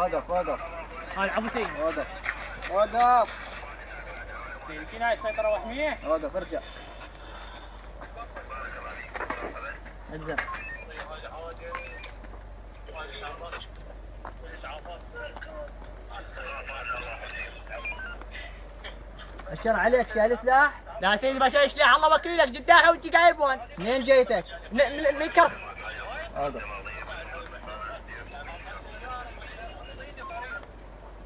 وقف وقف. هاي عبوتين. وقف وقف. فينا السيطرة وحمية. وقف ارجع. الزم. اشر عليك شايل سلاح؟ لا سيدي ما شايل سلاح، الله وكيلك جداحة وانت قايل بون. منين جيتك؟ من كرب. وقف.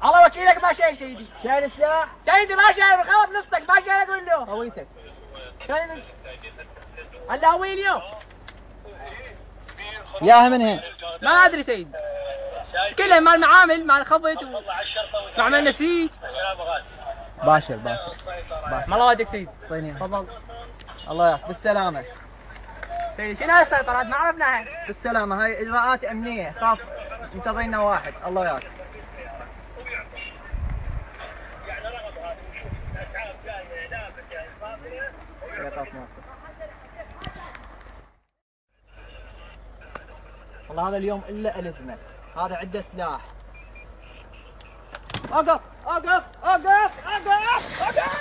الله وكيلك ما شايل سيدي. شايل سلاح؟ سيدي ما شايل، خلاص نصك ما شايل اقول له. هويتك. سيدي هلا هوي اليوم. ياها من هين؟ ما ادري سيدي. كلهم مال معامل مال خبط ومعمل نسيج. باشر باشر. ما الله ودك سيدي. طيني. تفضل. الله يعافيك بالسلامة. سيدي شنو هاي السيطرات ما عرفناها. بالسلامة، هاي اجراءات امنية، خاف انتظرنا واحد. الله يعافيك. والله هذا اليوم الا الزمه، هذا عنده سلاح. اوقف اوقف اوقف اوقف اوقف.